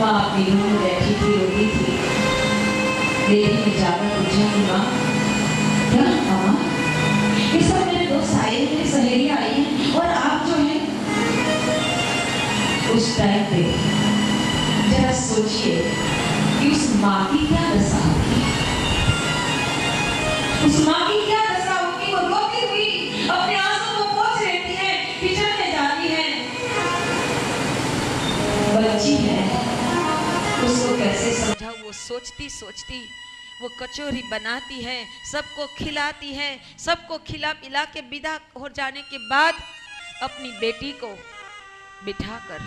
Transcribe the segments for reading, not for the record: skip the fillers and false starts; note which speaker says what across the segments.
Speaker 1: माँ अपनी रूम में बैठी थी, रोती थी। बेटी ने जाकर पूछा कि माँ क्या मामा, ये सब मेरे दोस्त आए हैं, मेरी सहेलियां आई हैं और आप जो हैं। उस टाइम पे जरा सोचिए कि उस माँ की क्या दशा होगी, उस माँ की क्या दशा होगी। वो रोती हुई अपने आंसू को पोंछ लेती है, किचन में जाती है। बच्ची है, उसको कैसे समझाऊं। वो सोचती सोचती वो कचौरी बनाती है, सबको खिलाती है। सबको खिला पिला के विदा हो जाने के बाद अपनी बेटी को बिठाकर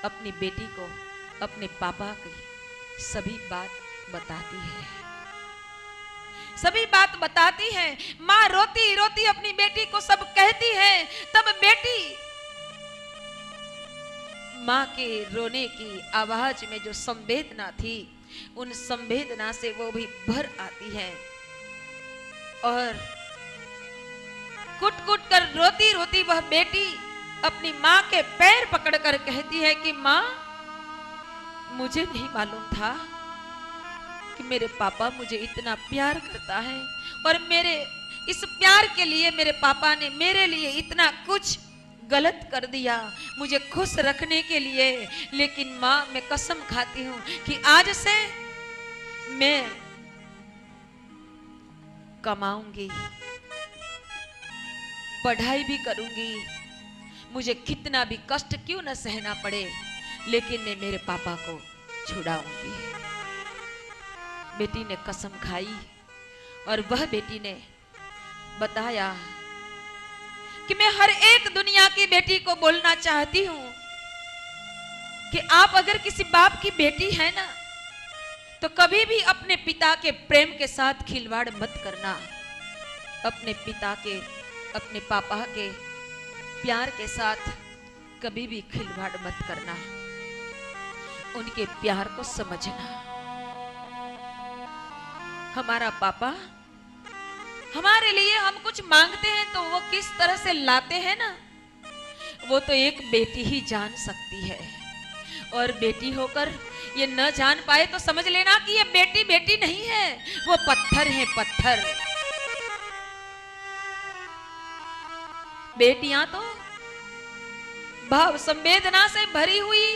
Speaker 1: अपनी बेटी को अपने पापा की सभी बात बताती है, सभी बात बताती है। माँ रोती रोती अपनी बेटी को सब कहती है। तब बेटी माँ के रोने की आवाज में जो संवेदना थी, उन संवेदना से वो भी भर आती है और कुट कुट कर रोती रोती वह बेटी अपनी माँ के पैर पकड़कर कहती है कि माँ, मुझे नहीं मालूम था कि मेरे पापा मुझे इतना प्यार करता है और मेरे इस प्यार के लिए मेरे पापा ने मेरे लिए इतना कुछ गलत कर दिया मुझे खुश रखने के लिए। लेकिन माँ, मैं कसम खाती हूँ कि आज से मैं कमाऊंगी, पढ़ाई भी करूंगी, मुझे कितना भी कष्ट क्यों न सहना पड़े, लेकिन मैं मेरे पापा को छुड़ाऊंगी। बेटी ने कसम खाई और वह बेटी ने बताया कि मैं हर एक दुनिया की बेटी को बोलना चाहती हूं कि आप अगर किसी बाप की बेटी है ना, तो कभी भी अपने पिता के प्रेम के साथ खिलवाड़ मत करना। अपने पिता के, अपने पापा के प्यार के साथ कभी भी खिलवाड़ मत करना, उनके प्यार को समझना। हमारा पापा हमारे लिए हम कुछ मांगते हैं तो वो किस तरह से लाते हैं ना, वो तो एक बेटी ही जान सकती है। और बेटी होकर ये न जान पाए तो समझ लेना कि ये बेटी बेटी नहीं है, वो पत्थर है, पत्थर। बेटियां तो भाव संवेदना से भरी हुई,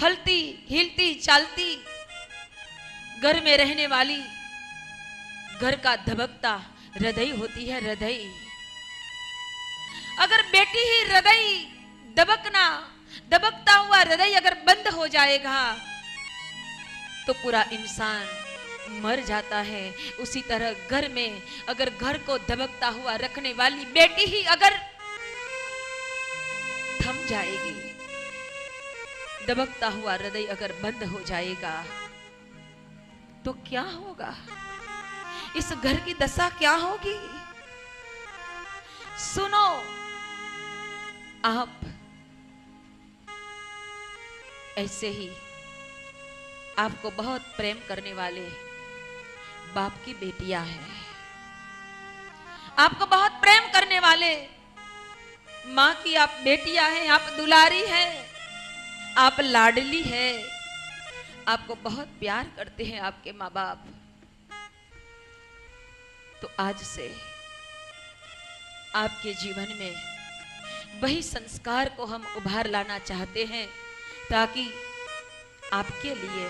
Speaker 1: हलती हिलती चालती, घर में रहने वाली, घर का धबकता हृदय होती है, हृदय। अगर बेटी ही हृदय दबकता हुआ हृदय अगर बंद हो जाएगा तो पूरा इंसान मर जाता है। उसी तरह घर में अगर घर को दबकता हुआ रखने वाली बेटी ही अगर थम जाएगी, दबकता हुआ हृदय अगर बंद हो जाएगा तो क्या होगा, इस घर की दशा क्या होगी। सुनो, आप ऐसे ही आपको बहुत प्रेम करने वाले बाप की बेटियां हैं, आपको बहुत प्रेम करने वाले माँ की आप बेटियां हैं, आप दुलारी हैं, आप लाडली हैं, आपको बहुत प्यार करते हैं आपके माँ बाप। तो आज से आपके जीवन में वही संस्कार को हम उभार लाना चाहते हैं ताकि आपके लिए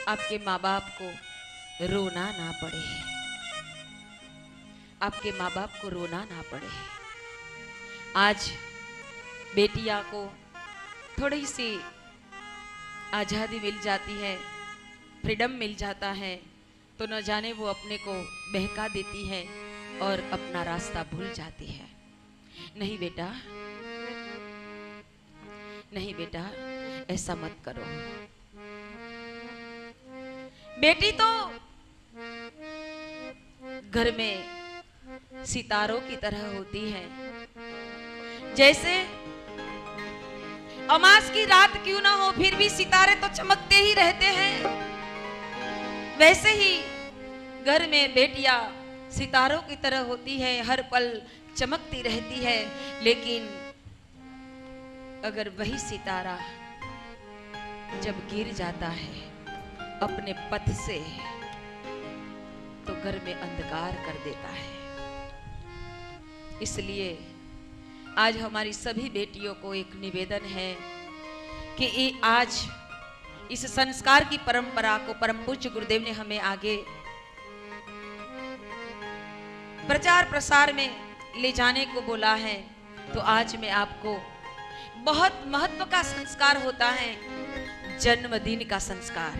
Speaker 1: आपके माँ बाप को रोना ना पड़े, आपके माँ बाप को रोना ना पड़े। आज बेटियां को थोड़ी सी आज़ादी मिल जाती है, फ्रीडम मिल जाता है, तो न जाने वो अपने को बहका देती है और अपना रास्ता भूल जाती है। नहीं बेटा, नहीं बेटा, ऐसा मत करो। बेटी तो घर में सितारों की तरह होती है। जैसे अमास की रात क्यों ना हो, फिर भी सितारे तो चमकते ही रहते हैं, वैसे ही घर में बेटियां सितारों की तरह होती है, हर पल चमकती रहती है। लेकिन अगर वही सितारा जब गिर जाता है अपने पथ से तो घर में अंधकार कर देता है। इसलिए आज हमारी सभी बेटियों को एक निवेदन है कि ये आज इस संस्कार की परंपरा को परम पूज्य गुरुदेव ने हमें आगे प्रचार प्रसार में ले जाने को बोला है। तो आज मैं आपको बहुत महत्व का संस्कार होता है जन्मदिन का संस्कार।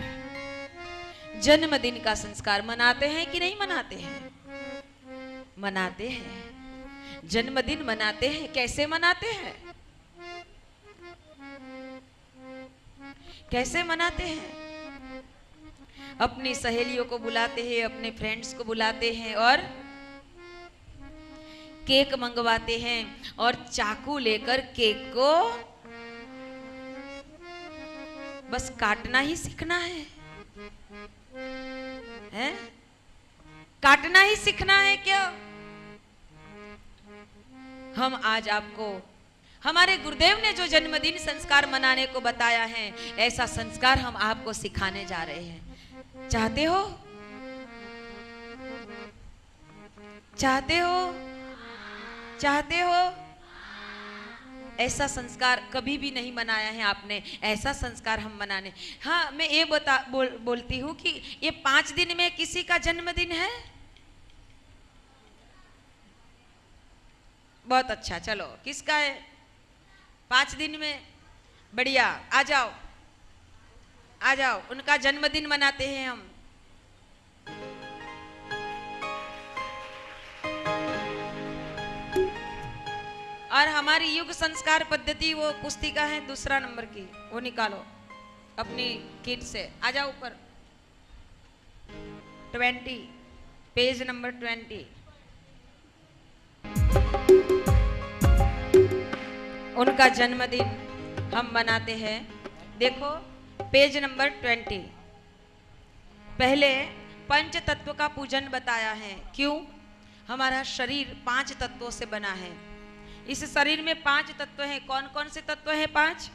Speaker 1: जन्मदिन का संस्कार मनाते हैं कि नहीं मनाते हैं? मनाते हैं। जन्मदिन मनाते हैं। कैसे मनाते हैं? कैसे मनाते हैं? अपनी सहेलियों को बुलाते हैं, अपने फ्रेंड्स को बुलाते हैं और केक मंगवाते हैं और चाकू लेकर केक को बस काटना ही सीखना है। हैं? काटना ही सीखना है क्या? हम आज आपको हमारे गुरुदेव ने जो जन्मदिन संस्कार मनाने को बताया है, ऐसा संस्कार हम आपको सिखाने जा रहे हैं। चाहते हो? चाहते हो? चाहते हो? ऐसा संस्कार कभी भी नहीं मनाया है आपने, ऐसा संस्कार हम मनाने। हाँ, मैं ये बोलती हूँ कि ये 5 दिन में किसी का जन्मदिन है? बहुत अच्छा, चलो किसका है 5 दिन में? बढ़िया, आ जाओ आ जाओ, उनका जन्मदिन मनाते हैं हम। और हमारी युग संस्कार पद्धति वो पुस्तिका है 2 नंबर की, वो निकालो अपनी किट से। आ जाओ ऊपर 20, पेज नंबर 20। उनका जन्मदिन हम मनाते हैं। देखो पेज नंबर 20। पहले पंच तत्व का पूजन बताया है। क्यों? हमारा शरीर 5 तत्वों से बना है। इस शरीर में 5 तत्व हैं। कौन कौन से तत्व हैं 5?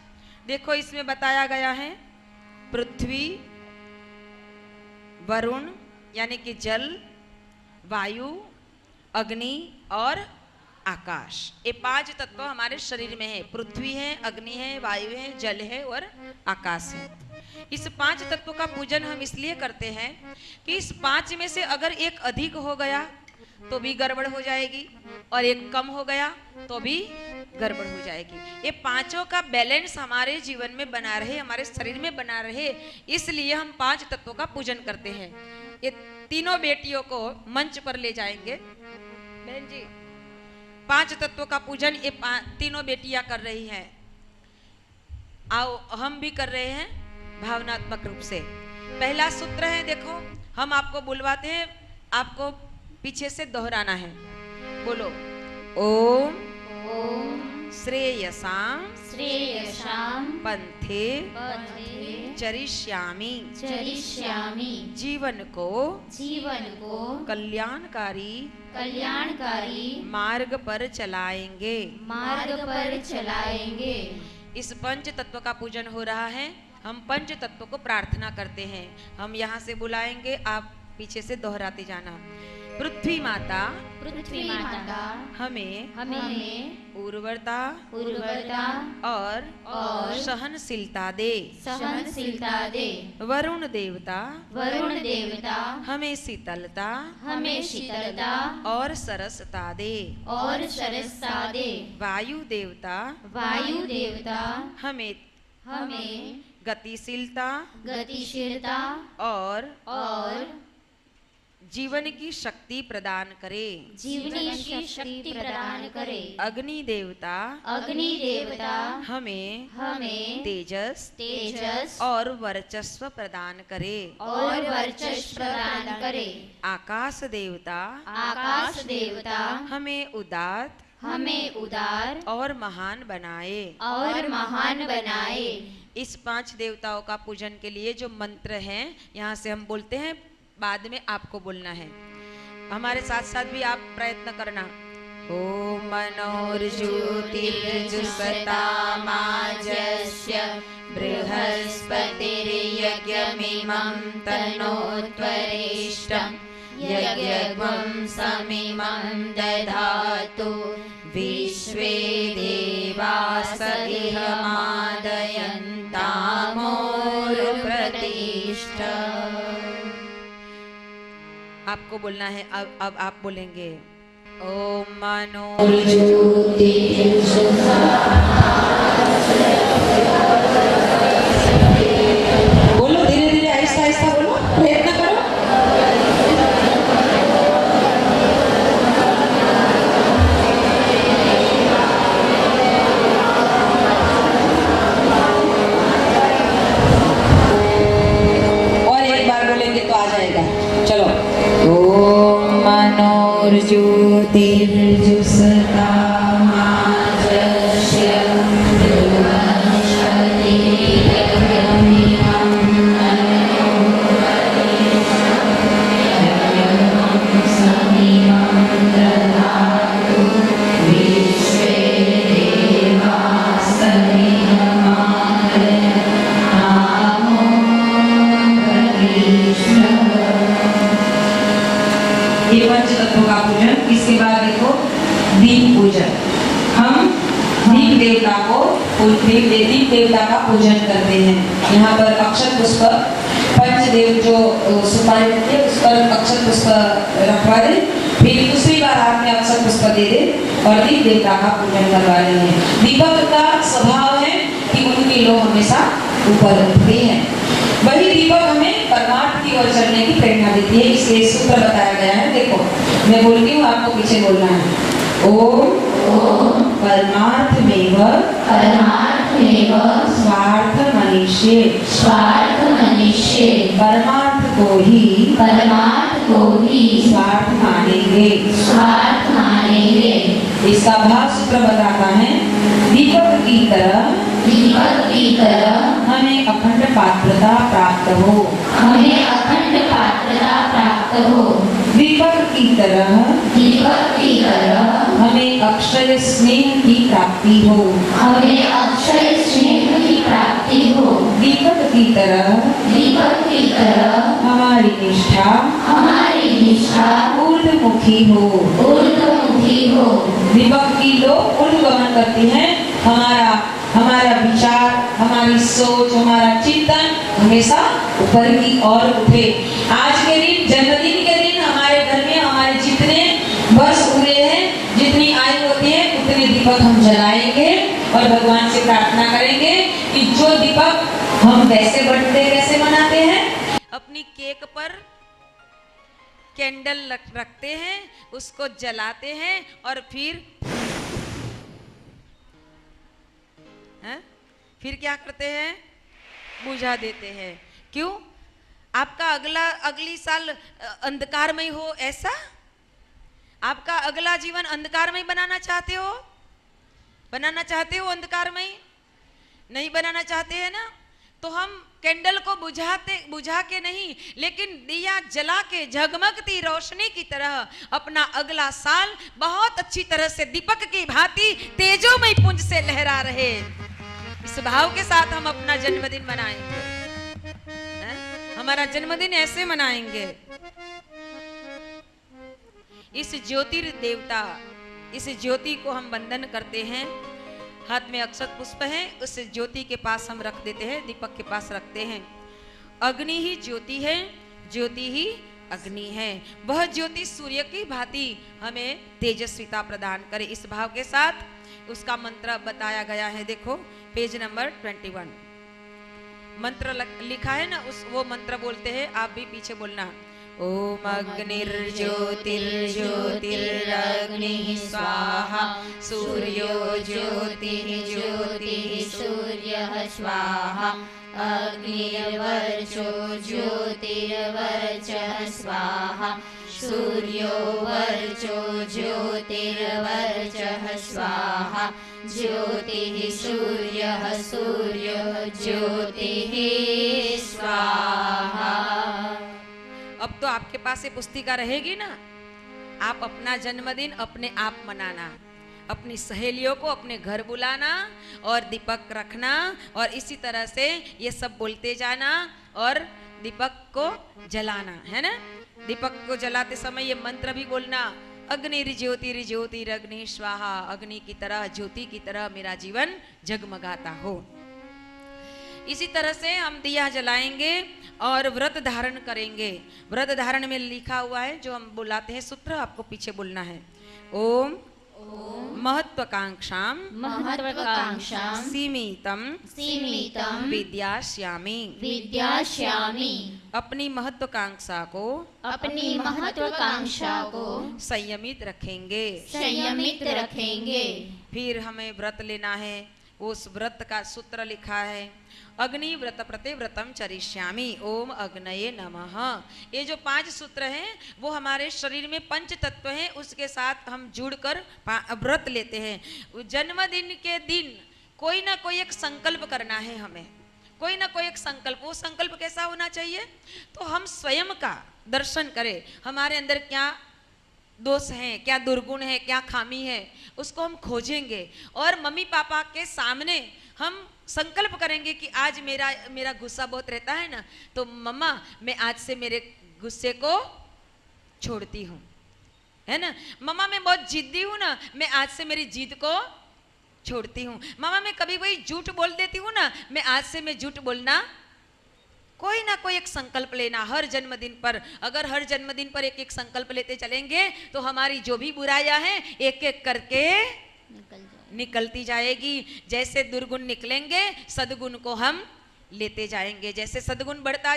Speaker 1: देखो इसमें बताया गया है पृथ्वी, वरुण यानी कि जल, वायु, अग्नि और आकाश। ये 5 तत्व हमारे शरीर में है। पृथ्वी है, अग्नि है, वायु है, जल है और आकाश है। इस 5 तत्व का पूजन हम इसलिए करते हैं कि इस 5 में से अगर एक अधिक हो गया तो भी गड़बड़ हो जाएगी और एक कम हो गया तो भी गड़बड़ हो जाएगी। ये 5 का बैलेंस हमारे जीवन में बना रहे, हमारे शरीर में बना रहे, इसलिए हम 5 तत्वों का पूजन करते हैं। ये तीनों बेटियों को मंच पर ले जाएंगे। बहन जी, 5 तत्वों का पूजन ये तीनों बेटियां कर रही हैं। आओ हम भी कर रहे हैं भावनात्मक रूप से। पहला सूत्र है, देखो हम आपको बुलवाते हैं, आपको पीछे से दोहराना है। बोलो ओम श्रेयसाम पंथे चरिष्यामि जीवन को कल्याणकारी मार्ग पर चलाएंगे। इस पंच तत्व का पूजन हो रहा है। हम पंच तत्व को प्रार्थना करते हैं। हम यहाँ से बुलाएंगे, आप पीछे से दोहराते जाना। पृथ्वी माता हमें उर्वरता और सहनशीलता दे। वरुण देवता हमें शीतलता और सरसता दे। वायु देवता हमें गतिशीलता और जीवन की शक्ति प्रदान करे। अग्नि देवता हमें तेजस और वर्चस्व प्रदान करे। आकाश देवता हमें उदार और महान बनाए। इस 5 देवताओं का पूजन के लिए जो मंत्र हैं, यहाँ से हम बोलते हैं, बाद में आपको बोलना है। हमारे साथ साथ भी आप प्रयत्न करना। ॐ मनोर्ज्योतिर्जुषतामाजस्य बृहस्पतिर्यज्ञमिमं तनोत्वरिष्ठं यज्ञं समिमं दधातु विश्वे देवास इहमादयन्तामोरुप्रतिष्ठा। आपको बोलना है, अब आप बोलेंगे ओम बोलो धीरे धीरे, आहिस्ता आहिस्ता बोलो, प्रयत्न करो। और एक बार बोलेंगे तो आ जाएगा। चलो, ओम मनोर्ज्योतिर्जुषतामाजस्य ये पंच तत्वों का पूजन। इसके बाद देखो दीप पूजन। हम दीप देवता का पूजन करते हैं। यहाँ पर अक्षत पुष्प, पंचदेव जो सुपारी होती है उस पर अक्षत पुष्प रखवा दे, फिर दूसरी बार हाथ में अक्षत पुष्प दे दे और दीप देवता का पूजन करवा रहे हैं। दीपक का स्वभाव है कि उनकी लो हमेशा ऊपर उठती है। वही दीपक हमें परमार्थ की ओर चलने की प्रेरणा देती है, इसलिए सूत्र बताया गया है। देखो मैं बोलती हूँ, आपको पीछे बोलना है। ओम परमार्थमेव स्वार्थ मनुष्य परमार्थ को ही स्वार्थ मानेंगे। इसका भाव सूत्र बताता है, दीपक की तरह हमें अखंड पात्रता प्राप्त हो। दीपक की तरह हमें अक्षय स्नेह की प्राप्ति हो। दीपक की तरह हमारी निष्ठा ऊर्ध्वमुखी हो। दीपक की लो ऊर्ध्वगमन करती है। हमारा विचार, हमारी सोच, हमारा चिंतन हमेशा ऊपर की ओर उठे। आज के दिन, जन्मदिन के दिन हमारे घर में हमारे जितने वर्ष हुए हैं, जितनी आयु होती है, उतने दीपक हम जलाएंगे और भगवान से प्रार्थना करेंगे कि जो दीपक हम वैसे बर्थडे कैसे मनाते हैं, अपनी केक पर कैंडल रखते हैं, उसको जलाते हैं और फिर क्या करते हैं, बुझा देते हैं। क्यों? आपका अगली साल अंधकारमय हो, ऐसा? आपका अगला जीवन अंधकारमय बनाना चाहते हो? अंधकारमय नहीं बनाना चाहते हैं ना? तो हम कैंडल को बुझा के नहीं, लेकिन दिया जला के झगमगती रोशनी की तरह अपना अगला साल बहुत अच्छी तरह से दीपक की भांति तेजोमय पुंज से लहरा रहे। इस भाव के साथ हम अपना जन्मदिन मनाएंगे। हमारा जन्मदिन ऐसे मनाएंगे। इस ज्योतिर्देवता, इस ज्योति को हम वंदन करते हैं। हाथ में अक्षत पुष्प है, उस ज्योति के पास हम रख देते हैं, दीपक के पास रखते हैं। अग्नि ही ज्योति है, ज्योति ही अग्नि है। वह ज्योति सूर्य की भांति हमें तेजस्विता प्रदान करे। इस भाव के साथ उसका मंत्र बताया गया है। देखो पेज नंबर 21 मंत्र लिखा है ना, वो मंत्र बोलते हैं, आप भी पीछे बोलना। ओम अग्निर्ज्योतिर्ज्योतिरग्निः स्वाहा सूर्यो ज्योतिः ज्योतिः सूर्यः स्वाहा अग्निर्वर्चो ज्योतिर्वर्चः स्वाहा सूर्यो वर्चो ज्योतिर्वर्चः स्वाहा ज्योतिः सूर्यः सूर्यो ज्योतिः स्वाहा। अब तो आपके पास ये पुस्तिका रहेगी ना, आप अपना जन्मदिन अपने आप मनाना, अपनी सहेलियों को अपने घर बुलाना और दीपक रखना और इसी तरह से ये सब बोलते जाना और दीपक को जलाना, है ना। दीपक को जलाते समय ये मंत्र भी बोलना, अग्नि स्वाहा, अग्नि की तरह ज्योति की तरह मेरा जीवन जगमगाता हो। इसी तरह से हम दिया जलाएंगे और व्रत धारण करेंगे। व्रत धारण में लिखा हुआ है, जो हम बुलाते हैं सूत्र, आपको पीछे बोलना है। ओम महत्वाकांक्षाम सीमितम विद्यास्यामि। अपनी महत्वाकांक्षा को संयमित रखेंगे। फिर हमें व्रत लेना है, उस व्रत का सूत्र लिखा है, अग्नि व्रत प्रतिव्रतम चरिष्यामि, ओम अग्नये नमः। ये जो 5 सूत्र हैं वो हमारे शरीर में पंच तत्व हैं, उसके साथ हम जुड़कर व्रत लेते हैं। जन्मदिन के दिन कोई ना कोई एक संकल्प करना है हमें, कोई ना कोई एक संकल्प। वो संकल्प कैसा होना चाहिए? तो हम स्वयं का दर्शन करें, हमारे अंदर क्या दोष हैं, क्या दुर्गुण है, क्या खामी है, उसको हम खोजेंगे और मम्मी पापा के सामने हम संकल्प करेंगे कि आज मेरा गुस्सा बहुत रहता है ना, तो मम्मा मैं आज से मेरे गुस्से को छोड़ती हूँ, है ना। मम्मा मैं बहुत जिद्दी हूँ ना, मैं आज से मेरी जिद को छोड़ती हूँ। मम्मा मैं कभी कोई झूठ बोल देती हूँ ना, मैं आज से मैं झूठ बोलना। कोई ना कोई एक संकल्प लेना हर जन्मदिन पर। अगर हर जन्मदिन पर एक एक संकल्प लेते चलेंगे तो हमारी जो भी बुराइयां हैं एक एक करके निकलती जाएगी। जैसे दुर्गुण निकलेंगे सद्गुण को हम लेते जाएंगे। जैसे सद्गुण बढ़ता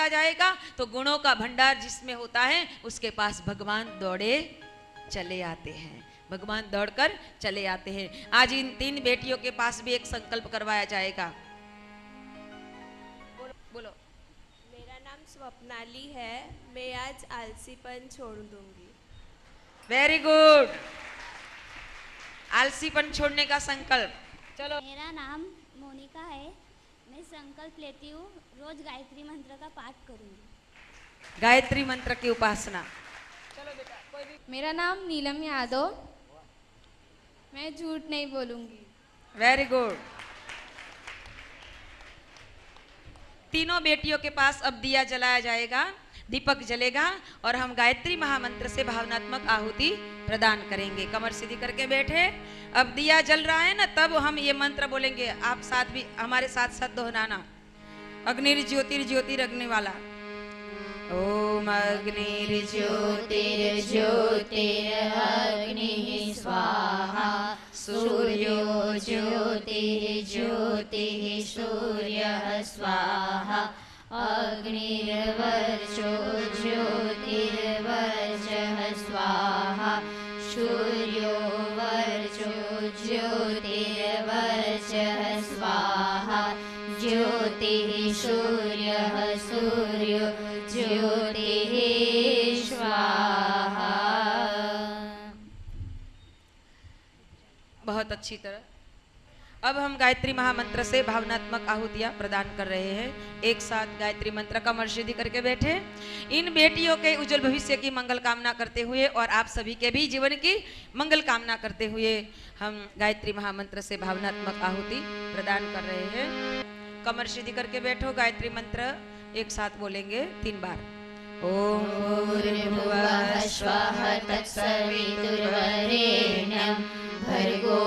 Speaker 1: जाएगा तो गुणों का भंडार जिसमें होता है उसके पास भगवान दौड़े चले आते हैं, भगवान दौड़कर चले आते हैं। आज इन 3 बेटियों के पास भी एक संकल्प करवाया जाएगा। बोलो।
Speaker 2: मेरा नाम स्वप्नाली है, मैं आज आलसीपन छोड़ दूंगी।
Speaker 1: वेरी गुड, आलसीपन छोड़ने का संकल्प। चलो।
Speaker 3: मेरा नाम मोनिका है, मैं संकल्प लेती हूँ रोज गायत्री मंत्र का पाठ करूंगी।
Speaker 1: गायत्री मंत्र की उपासना। चलो बेटा, कोई भी।
Speaker 4: मेरा नाम नीलम यादव, मैं झूठ नहीं बोलूंगी।
Speaker 1: Very good. तीनों बेटियों के पास अब दिया जलाया जाएगा, दीपक जलेगा और हम गायत्री महामंत्र से भावनात्मक आहुति प्रदान करेंगे। कमर सीधी करके बैठे। अब दिया जल रहा है ना, तब हम ये मंत्र बोलेंगे। आप साथ भी हमारे साथ साथ दोहराना। अग्निर्ज्योतिर्ज्योतिरग्नि वाला। ओम
Speaker 3: अग्निर्ज्योतिर्ज्योतिरग्निः स्वाहा, सूर्यो ज्योतिर्ज्योतिः सूर्यः स्वाहा, अग्निर्वर्चो ज्योतिर्वर्चः स्वाहा, सूर्यो वर्चो ज्योतिर्वर्चः स्वाहा, ज्योतिः सूर्यः सूर्यो ज्योतिः स्वाहा।
Speaker 1: बहुत अच्छी तरह। अब हम गायत्री महामंत्र से भावनात्मक आहुतियां प्रदान कर रहे हैं। एक साथ गायत्री मंत्र का मर्शिदी करके बैठे। इन बेटियों के उज्जवल भविष्य की मंगल कामना करते हुए और आप सभी के भी जीवन की मंगल कामना करते हुए हम गायत्री महामंत्र से भावनात्मक आहुति प्रदान कर रहे हैं। कमर सीधी करके बैठो। गायत्री मंत्र एक साथ बोलेंगे 3 बार। ओम भूर्भुवः स्वः
Speaker 3: तत्सवितुर्वरेण्यं भर्गो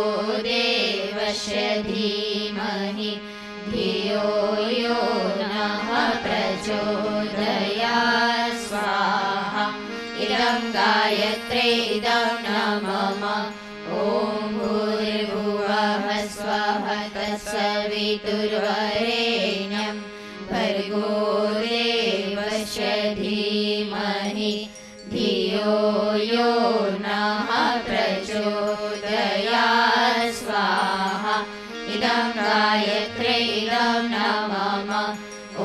Speaker 3: देवस्य धीमहि धियो यो नः प्रचोदयात् स्वाहा। इदं गायत्रे इदं न मम। ॐ भूर्भुवः स्वः तत्सवितुर्वरेण्यं भर्गो देवस्य धीमहि धियो यो नः प्रचोदयात् स्वाहा। इदं गायत्रे इदं न मम। ॐ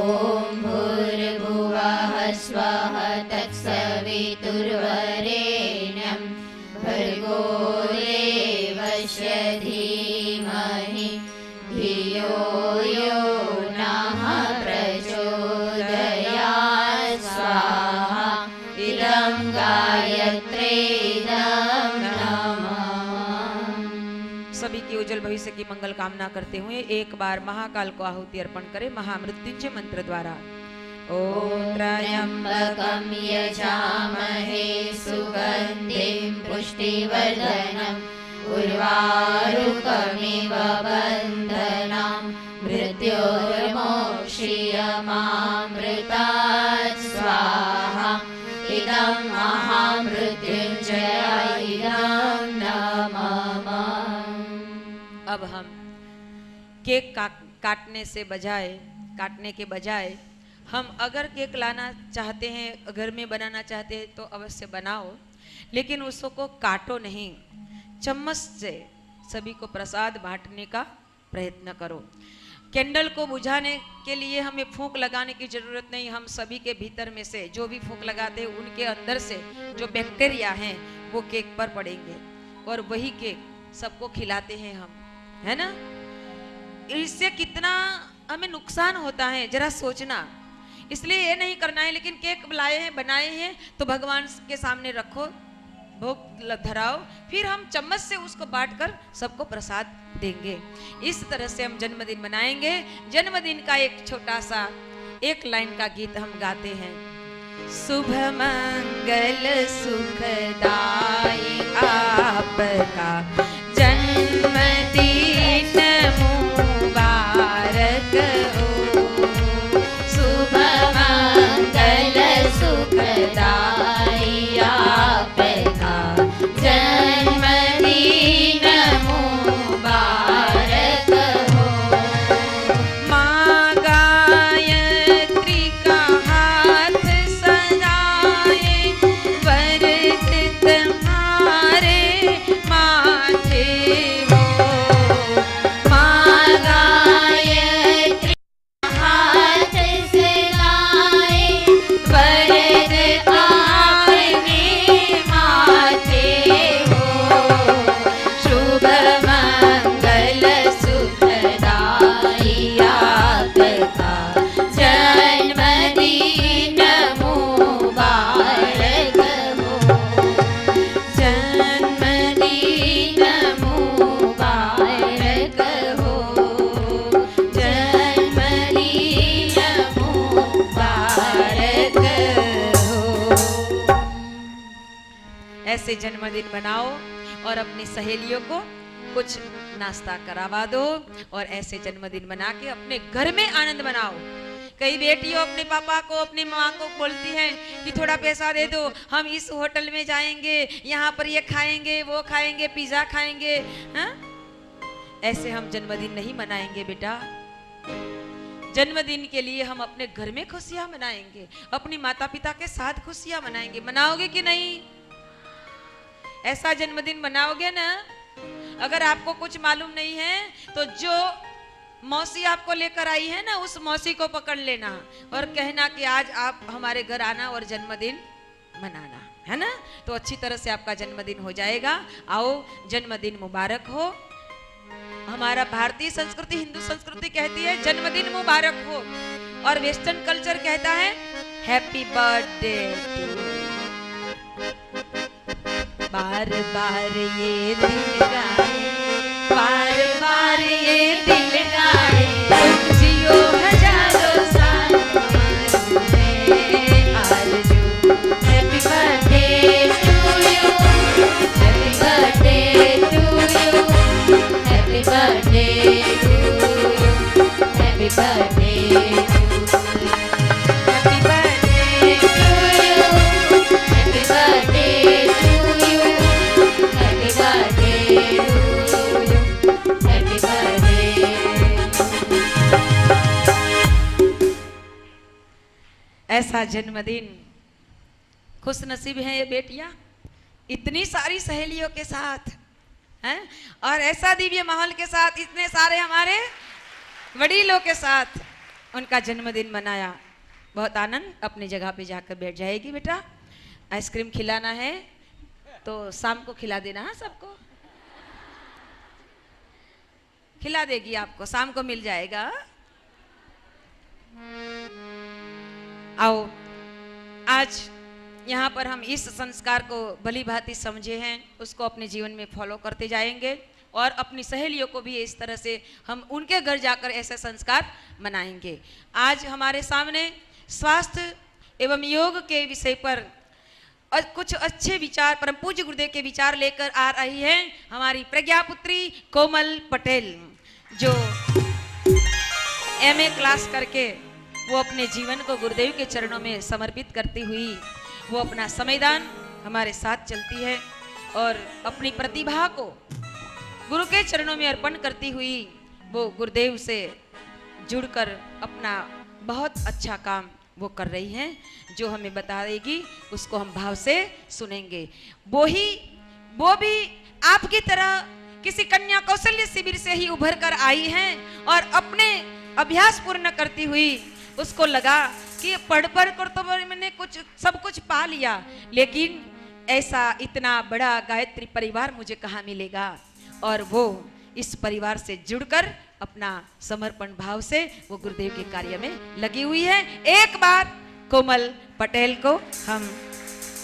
Speaker 3: भूर्भुवः स्वः तत्सवितुर्वरेण्यं भर्गो देवस्य धीमहि धियो यो नः प्रचोदयात् स्वाहा। इदं
Speaker 1: भविष्य की मंगल कामना करते हुए एक बार महाकाल को आहुति अर्पण करें महामृत्युंजय मंत्र द्वारा। ओम
Speaker 5: त्र्यम्बकं यजामहे सुगन्धिं पुष्टिवर्धनम् उर्वारुकमिव बन्धनान् मृत्योर्मोक्षीयमामृतात् स्वाहा। इदं महामृत्युञ्जय इदं नमः।
Speaker 1: अब हम केक काटने के बजाय हम अगर केक लाना चाहते हैं, घर में बनाना चाहते हैं तो अवश्य बनाओ, लेकिन उसको काटो नहीं, चम्मच से सभी को प्रसाद बांटने का प्रयत्न करो। कैंडल को बुझाने के लिए हमें फूंक लगाने की जरूरत नहीं, हम सभी के भीतर में से जो भी फूंक लगाते हैं उनके अंदर से जो बैक्टीरिया हैं वो केक पर पड़ेंगे और वही केक सबको खिलाते हैं हम, है ना। इससे कितना हमें नुकसान होता है जरा सोचना। इसलिए ये नहीं करना है, लेकिन केक लाए हैं बनाए हैं तो भगवान के सामने रखो, भोग धराओ, फिर हम चम्मच से उसको बांटकर सबको प्रसाद देंगे। इस तरह से हम जन्मदिन मनाएंगे। जन्मदिन का एक छोटा सा एक लाइन का गीत हम गाते हैं। शुभ मंगल सुखदाई आपका जन्मदिन मुबारक हो। शुभ मंगल सुखदाई आपका जन्मदिन मुबारक हो। माँ गायत्री का हाथ सजाए, व्रत तुम्हारे माथे हो। माँ गायत्री हाथ सजाए, व्रत आपके माथे हो। शुभ मंगल सुखदाई आपका जन्मदिन मुबारक हो। जन्मदिन मुबारक हो। जन्मदिन मुबारक हो। ऐसे जन्मदिन बनाओ और अपनी सहेलियों को कुछ नाश्ता करवा दो और ऐसे जन्मदिन बना के अपने घर में आनंद मनाओ। कई बेटियों अपने पापा को अपनी माँ को बोलती हैं कि थोड़ा पैसा दे दो, हम इस होटल में जाएंगे, यहाँ पर ये खाएंगे, वो खाएंगे, पिज्जा खाएंगे। हाँ? ऐसे हम जन्मदिन नहीं मनाएंगे बेटा। जन्मदिन के लिए हम अपने घर में खुशियां मनाएंगे, अपनी माता पिता के साथ खुशियां मनाएंगे। मनाओगे कि नहीं? ऐसा जन्मदिन मनाओगे ना? अगर आपको कुछ मालूम नहीं है तो जो मौसी आपको लेकर आई है ना, उस मौसी को पकड़ लेना और कहना कि आज आप हमारे घर आना और जन्मदिन मनाना, है ना। तो अच्छी तरह से आपका जन्मदिन हो जाएगा। आओ, जन्मदिन मुबारक हो। हमारा भारतीय संस्कृति, हिंदू संस्कृति कहती है जन्मदिन मुबारक हो, और वेस्टर्न कल्चर कहता है हैप्पी बर्थडे टू। बार बार ये दिल गाए, बार बार ये दिल गाए, तुम जियो हजारों साल आरज़ू। Happy birthday to you, happy birthday to you, happy birthday to you, happy birthday ऐसा जन्मदिन। खुश नसीब है ये बेटियां, इतनी सारी सहेलियों के साथ हैं, और ऐसा दिव्य माहौल के साथ, इतने सारे हमारे वडीलों के साथ उनका जन्मदिन मनाया। बहुत आनंद। अपनी जगह पे जाकर बैठ जाएगी बेटा। आइसक्रीम खिलाना है तो शाम को खिला देना है, सबको खिला देगी, आपको शाम को मिल जाएगा। आओ, आज यहाँ पर हम इस संस्कार को भली भांति समझे हैं, उसको अपने जीवन में फॉलो करते जाएंगे और अपनी सहेलियों को भी इस तरह से हम उनके घर जाकर ऐसे संस्कार मनाएंगे। आज हमारे सामने स्वास्थ्य एवं योग के विषय पर और कुछ अच्छे विचार परम पूज्य गुरुदेव के विचार लेकर आ रही है हमारी प्रज्ञापुत्री कोमल पटेल, जो एमए क्लास करके वो अपने जीवन को गुरुदेव के चरणों में समर्पित करती हुई वो अपना समयदान हमारे साथ चलती है और अपनी प्रतिभा को गुरु के चरणों में अर्पण करती हुई वो गुरुदेव से जुड़कर अपना बहुत अच्छा काम वो कर रही हैं, जो हमें बताएगी उसको हम भाव से सुनेंगे। वो भी आपकी तरह किसी कन्या कौशल्य शिविर से ही उभर कर आई हैं और अपने अभ्यास पूर्ण करती हुई उसको लगा कि पढ़ कर तो मैंने सब कुछ पा लिया, लेकिन ऐसा इतना बड़ा गायत्री परिवार मुझे कहाँ मिलेगा। और वो इस परिवार से जुड़कर अपना समर्पण भाव से वो गुरुदेव के कार्य में लगी हुई है। एक बार कोमल पटेल को हम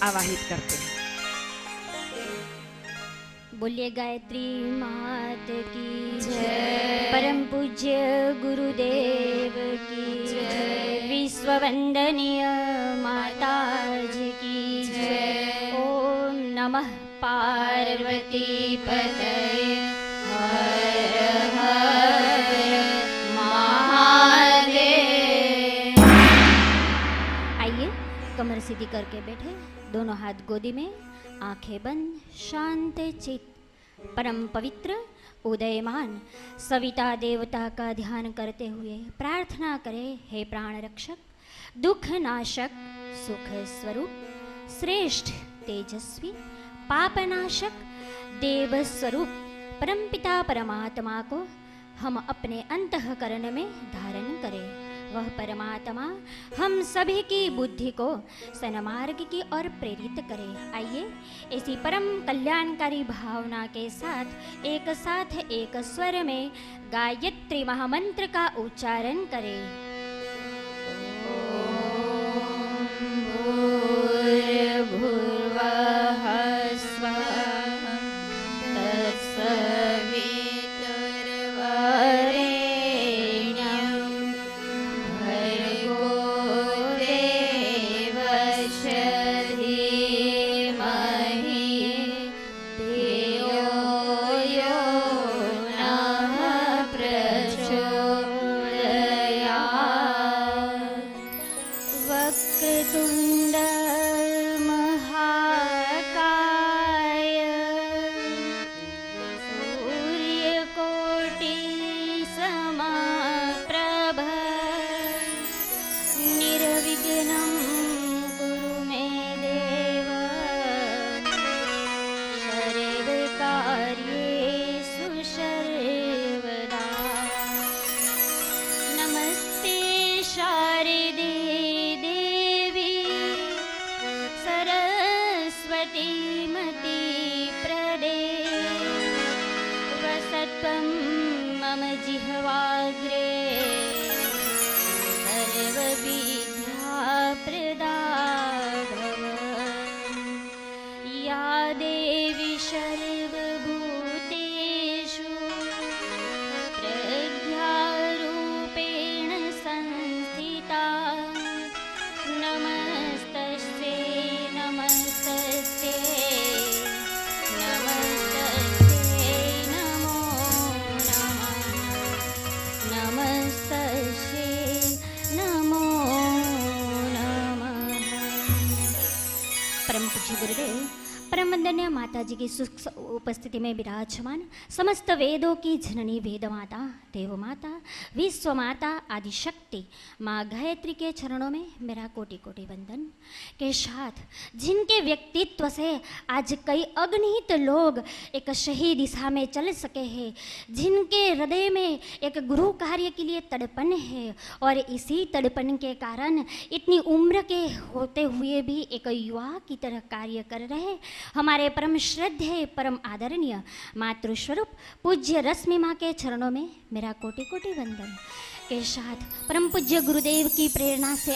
Speaker 1: आवाहित करते हैं।
Speaker 3: बोलिए गायत्री मात की जय, परम पूज्य गुरुदेव की जय, विश्व वंदनीय माता जी की जय। ओम नमः पार्वती पतये हर हर महादेव। आइए कमर सीधी करके बैठे, दोनों हाथ गोदी में, आंखें बंद, शांत चित, परम पवित्र उदयमान सविता देवता का ध्यान करते हुए प्रार्थना करें, हे प्राण रक्षक, दुख नाशक, सुख स्वरूप, श्रेष्ठ, तेजस्वी, पापनाशक, देव स्वरूप परमपिता परमात्मा को हम अपने अंतःकरण में धारण करें। वह परमात्मा हम सभी की बुद्धि को सन्मार्ग की ओर प्रेरित करे। आइए ऐसी परम कल्याणकारी भावना के साथ एक स्वर में गायत्री महामंत्र का उच्चारण करें। भूर्भुवः स्वः परम वंदनीय माता जी की सुख उपस्थिति में विराजमान समस्त वेदों की जननी वेद माता, देव माता, विश्व माता, आदि शक्ति माँ गायत्री के चरणों में मेरा कोटि कोटि वंदन के साथ, जिनके व्यक्तित्व से आज कई अगणित लोग एक सही दिशा में चल सके हैं, जिनके हृदय में एक गुरु कार्य के लिए तड़पन है और इसी तड़पन के कारण इतनी उम्र के होते हुए भी एक युवा की तरह कार्य कर रहे हमारे परम श्रद्धेय परम आदरणीय मातृस्वरूप पूज्य रश्मि माँ के चरणों में मेरा कोटि कोटि वंदन के साथ, परम पूज्य गुरुदेव की प्रेरणा से